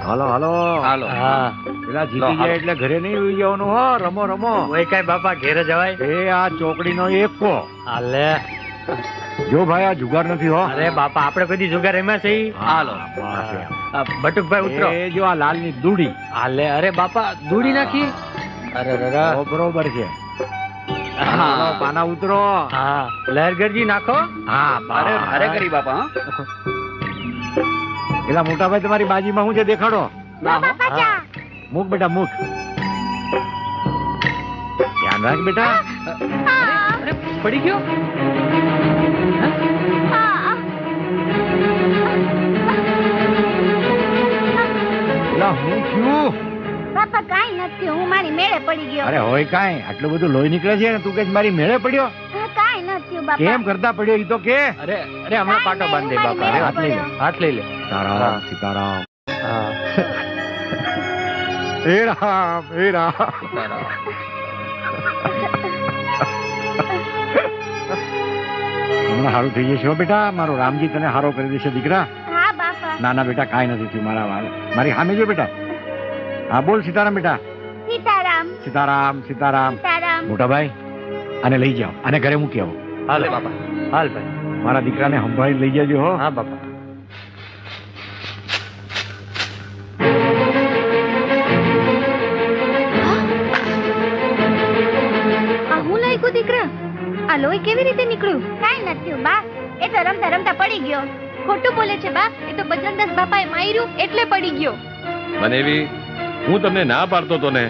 હાલો હાલો હાલો. હા પેલા જીતી જાય એટલે ઘરે નહીં ઉઈ જવાનું હો. રમો રમો. ઓય કાઈ બાપા ઘેરે જવાય. એ આ ચોકડીનો એકો. હાલે. જો ભાઈ આ જુગાર નથી હો. અરે બાપા આપણે કદી જુગાર રમ્યા છે ઈ? હાલો. બસ એમ. બટુકભાઈ ઉતરો. એ જો આ લાલની દૂડી. હાલે. અરે બાપા દૂડી નાખી. અરે રરા. ઓ, બરોબર છે. હાલો, પાના ઉતરો. હા લહેરગરજી નાખો. હા અરે બસ. અરે કરી બાપા હા? પેલા મોટા ભાઈ તમારી બાજીમાં શું છે દેખાડો. ના હો. હા. મૂક બેટા મૂક. ધ્યાન રાખ બેટા. અરે પડી ગયો. પેલા હું થયું. બાપા કાઈ નથી, હું મારી મેળે પડી ગયો. અરે હોય કાંઈ આટલું બધું લોહી નીકળે છે ને તું કે મારી મેળે પડ્યો. કાઈ નથી બાપા. કેમ કરતા પડ્યો ઈ તો કે. અરે અરે હમણાં પાટો બાંધી દે બાપા. અરે હાથ લઈ લે. હાથ લઈ લે. સીતારામ સીતારામ. હા હે રામ હે રામ. હમણાં સારું થઈ જશે હો બેટા. મારો રામજી તને હારો કરી દેશે દીકરા. હા બાપા. ના ના બેટા કાંઈ નથી થયું મારા વાળ. મારી સામે જો બેટા. હા બોલ સીતારામ બેટા. સીતારામ સીતારામ સીતારામ. સીતારામ. મોટા ભાઈ આને લઈ જાઓ. આને ઘરે મૂકી આવો. હાલ બાપા. હાલ ભાઈ. મારા દીકરાને સંભાળી લઈ જજો હો. હા બાપા. આ હું લાગ્યું દીકરા? આ લોહી કેવી રીતે નીકળ્યું? કાઈ નથી બા, એ તો રમતા રમતા પડી ગયો. ખોટું બોલે છે બા, એ તો બજરંગદાસ બાપાએ માર્યું એટલે પડી ગયો. બનેવી હું તમને ના પાડતો તો ને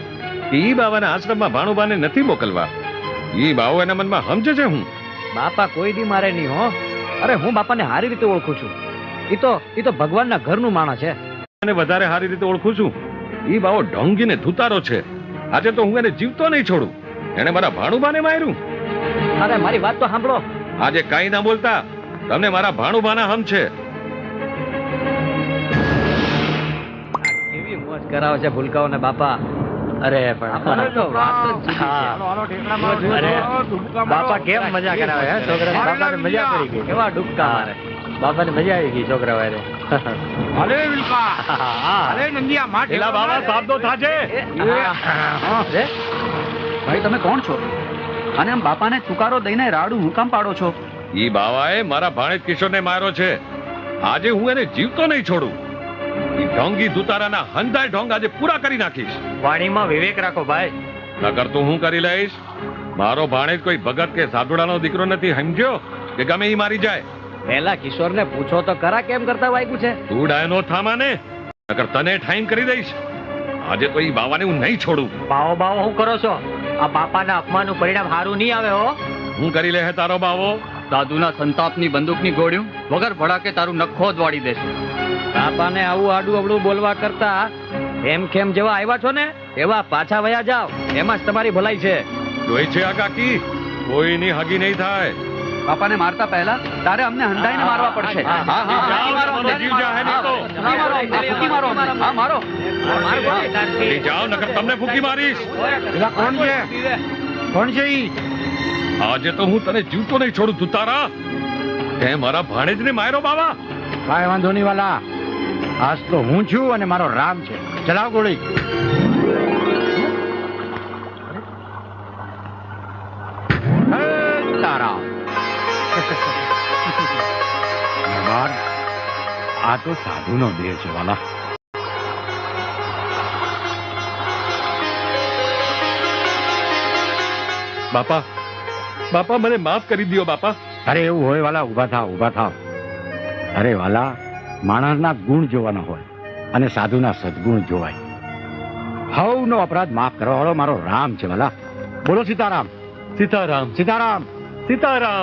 ઈ બાવાના આશ્રમમાં ભાણુબાને નથી મોકલવા. ઈ બાવો એના મનમાં સમજે છે હું. બાપા કોઈ દી મારે નહીં હો. અરે હું બાપાને સારી રીતે ઓળખું છું. ઈ તો ભગવાનના ઘરનું માણસ છે. અને વધારે સારી રીતે ઓળખું છું. ઈ બાવો ઢોંગીને ધુતારો છે. આજે તો હું એને જીવતો નહીં છોડું. એને મારા ભાણુબાને માર્યું. અરે મારી વાત તો સાંભળો. આજે કાંઈ ના બોલતા. તમને મારા ભાણુબાના હમ છે. કેવી મોજ કરાવે છે ભૂલકાઓને બાપા. અરે પણ વાત જ જુદી છે. હાલો, હાલો, ઠેકડામાં અરે, ડૂબકા મારો. બાપા કેમ મજા કરાવે હે છોકરા. બાપાને મજા પડી ગઈ. કેવા ડૂબકા મારે. બાપાને મજા આવી ગઈ છોકરા વારે. હાલે વિલકા. હા. હાલે નંદિયા માઠ. એલા બાવા સાબદો થાજે. રે ભાઈ તમે કોણ છો? અને આમ બાપાને તુકારો દઈને રાડું હું કામ પાડો છો? ઈ બાવાએ મારા ભાણેજ કિશોરને માર્યો છે. આજે હું એને જીવતો નહીં છોડું. ઈ ઢોંગી ધુતારાના હંધાય ઢોંગ આજે પૂરા કરી નાખીશ. વાણીમાં વિવેક રાખો ભાઈ. નકર તો હું કરી લઈશ. મારો ભાણેજ કોઈ ભગત કે સાધુડાનો દીકરો નથી, સમજ્યો? કે ગમે ઈ મારી જાય. પેલા કિશોરને પૂછો તો ખરા કેમ કરતા વાગ્યું છે. તું ડાયનો થામાને, નકર તને ઠાઈન કરી દઈશ. આજે તો ઈ બાવાને હું નહીં છોડું. બાવો બાવો શું કરો છો? આ બાપાના અપમાનનું પરિણામ સારું નહીં આવે હો. હું કરી લે હે તારો બાવો. સાધુના સંતાપની બંદૂકની ગોળીઓ વગર ભડાકે તારું નખો જ વાળી દેશે. બાપાને આવું આડું અવળું બોલવા કરતા એમ કેમ જેવા આવ્યા છો ને એવા પાછા વયા જાવ. એમાં જ તમારી ભલાઈ છે. જોઈ છે આ કાકી, કોઈની હગી નહીં થાય. બાપાને મારતા પહેલા તારે અમને હંધાઈને મારવા પડશે. હા, હા હા જાઓ, મને જીવ જાહે નહીં તો. હા, મારો. આ ફૂંકી મારો અમને. હા મારો. એ જાઓ, નકર તમને ફૂંકી મારીશ. પેલા કોણ છે? કોણ છે ઈ? આજે તો હું તને જીવતો નહીં છોડું ધુતારા. તે મારા ભાણેજને માર્યો બાવા. કાંઈ વાંધો નહીં વાલા. આજ તો હું છું અને મારો રામ છે. ચલાવ ગોળી. હે સીતારામ. બાર, આ તો સાધુનો દેહ છે વાલા. બાપા, બાપા મને માફ કરી દ્યો બાપા. અરે એવું હોય વાલા, ઊભા થાવ ઊભા થાવ. અરે વાલા, માણસના ગુણ જોવાના હોય અને સાધુના સદગુણ જોવાય. હવનો અપરાધ માફ કરવા વાળો મારો રામ છે વાલા. બોલો સીતારામ. સીતારામ, સીતારામ. સીતારામ.